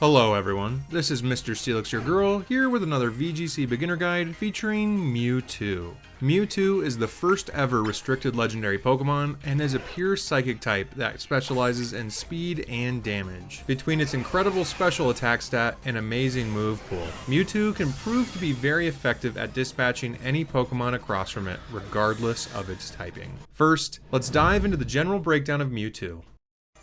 Hello everyone, this is Mr. Steelix your girl, here with another VGC beginner guide featuring Mewtwo. Mewtwo is the first ever restricted legendary Pokemon and is a pure psychic type that specializes in speed and damage. Between its incredible special attack stat and amazing move pool, Mewtwo can prove to be very effective at dispatching any Pokemon across from it, regardless of its typing. First, let's dive into the general breakdown of Mewtwo.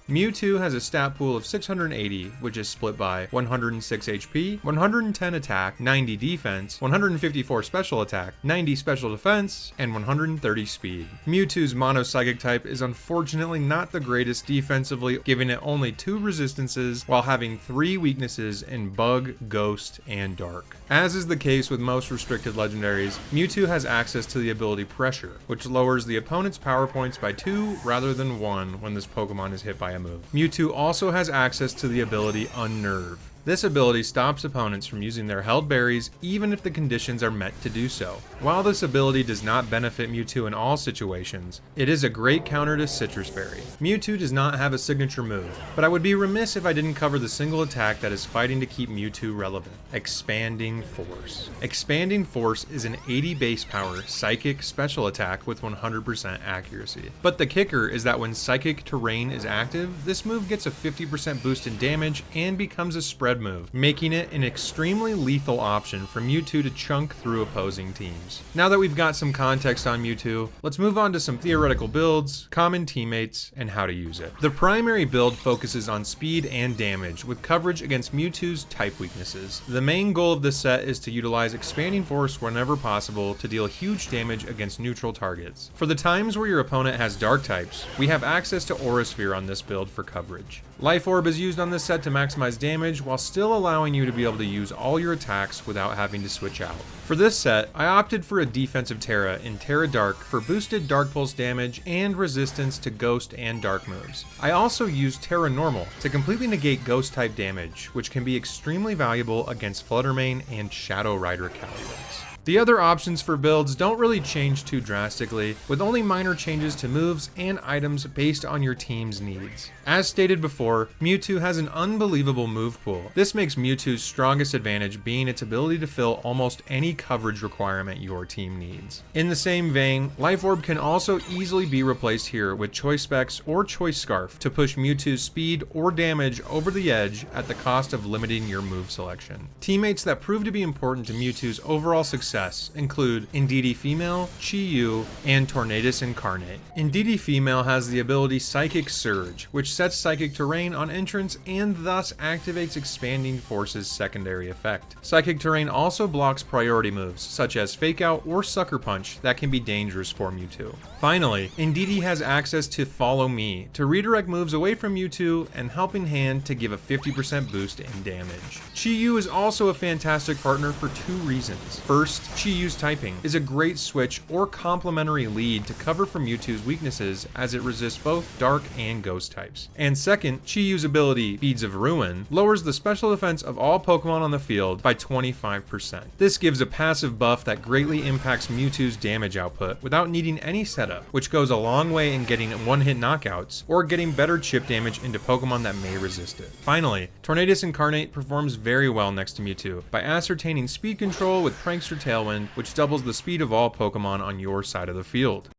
Mewtwo has a stat pool of 680, which is split by 106 HP, 110 attack, 90 defense, 154 special attack, 90 special defense, and 130 speed. Mewtwo's mono psychic type is unfortunately not the greatest defensively, giving it only 2 resistances while having 3 weaknesses in Bug, Ghost, and Dark. As is the case with most restricted legendaries, Mewtwo has access to the ability Pressure, which lowers the opponent's power points by 2 rather than 1 when this Pokemon is hit by a move. Mewtwo also has access to the ability Unnerve. This ability stops opponents from using their held berries even if the conditions are met to do so. While this ability does not benefit Mewtwo in all situations, it is a great counter to Citrus Berry. Mewtwo does not have a signature move, but I would be remiss if I didn't cover the single attack that is fighting to keep Mewtwo relevant: Expanding Force. Expanding Force is an 80 base power psychic special attack with 100% accuracy. But the kicker is that when Psychic Terrain is active, this move gets a 50% boost in damage and becomes a spread move, making it an extremely lethal option for Mewtwo to chunk through opposing teams. Now that we've got some context on Mewtwo, let's move on to some theoretical builds, common teammates, and how to use it. The primary build focuses on speed and damage, with coverage against Mewtwo's type weaknesses. The main goal of this set is to utilize Expanding Force whenever possible to deal huge damage against neutral targets. For the times where your opponent has dark types, we have access to Aura Sphere on this build for coverage. Life Orb is used on this set to maximize damage while still allowing you to be able to use all your attacks without having to switch out. For this set, I opted for a defensive Terra in Terra Dark for boosted Dark Pulse damage and resistance to Ghost and Dark moves. I also used Terra Normal to completely negate Ghost type damage, which can be extremely valuable against Fluttermane and Shadow Rider Calyrex. The other options for builds don't really change too drastically, with only minor changes to moves and items based on your team's needs. As stated before, Mewtwo has an unbelievable move pool. This makes Mewtwo's strongest advantage being its ability to fill almost any coverage requirement your team needs. In the same vein, Life Orb can also easily be replaced here with Choice Specs or Choice Scarf to push Mewtwo's speed or damage over the edge at the cost of limiting your move selection. Teammates that prove to be important to Mewtwo's overall success include Indeedee Female, Chi-Yu, and Tornadus Incarnate. Indeedee Female has the ability Psychic Surge, which sets Psychic Terrain on entrance and thus activates Expanding Force's secondary effect. Psychic Terrain also blocks priority moves, such as Fake Out or Sucker Punch, that can be dangerous for Mewtwo. Finally, Indeedee has access to Follow Me to redirect moves away from Mewtwo and Helping Hand to give a 50% boost in damage. Chi-Yu is also a fantastic partner for 2 reasons. First, Chi-Yu's typing is a great switch or complementary lead to cover for Mewtwo's weaknesses as it resists both Dark and Ghost types. And second, Chi-Yu's ability, Beads of Ruin, lowers the special defense of all Pokemon on the field by 25%. This gives a passive buff that greatly impacts Mewtwo's damage output without needing any setup, which goes a long way in getting one-hit knockouts or getting better chip damage into Pokemon that may resist it. Finally, Tornadus Incarnate performs very well next to Mewtwo by ascertaining speed control with Prankster Tailwind, which doubles the speed of all Pokemon on your side of the field.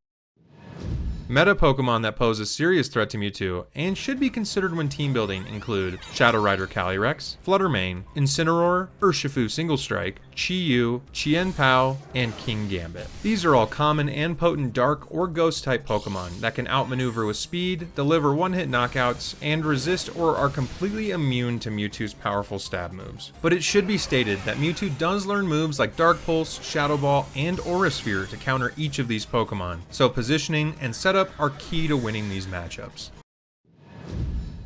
Meta Pokemon that pose a serious threat to Mewtwo and should be considered when team building include Shadow Rider Calyrex, Fluttermane, Incineroar, Urshifu Single Strike, Chi-Yu, Chien-Pao, and Kingambit. These are all common and potent Dark or Ghost type Pokemon that can outmaneuver with speed, deliver one-hit knockouts, and resist or are completely immune to Mewtwo's powerful stab moves. But it should be stated that Mewtwo does learn moves like Dark Pulse, Shadow Ball, and Aura Sphere to counter each of these Pokemon, so positioning and setup are key to winning these matchups.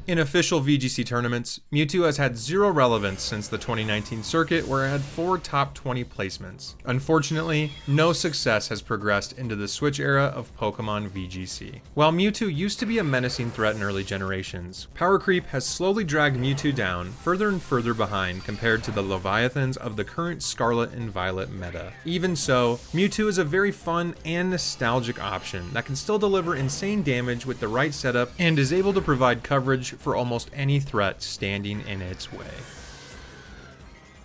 In official VGC tournaments, Mewtwo has had 0 relevance since the 2019 circuit, where it had 4 top 20 placements. Unfortunately, no success has progressed into the Switch era of Pokemon VGC. While Mewtwo used to be a menacing threat in early generations, power creep has slowly dragged Mewtwo down further and further behind compared to the Leviathans of the current Scarlet and Violet meta. Even so, Mewtwo is a very fun and nostalgic option that can still deliver insane damage with the right setup and is able to provide coverage for almost any threat standing in its way.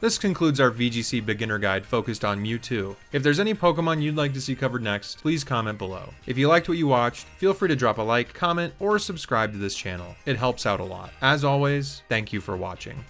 This concludes our VGC beginner guide focused on Mewtwo. If there's any Pokemon you'd like to see covered next, please comment below. If you liked what you watched, feel free to drop a like, comment, or subscribe to this channel. It helps out a lot. As always, thank you for watching.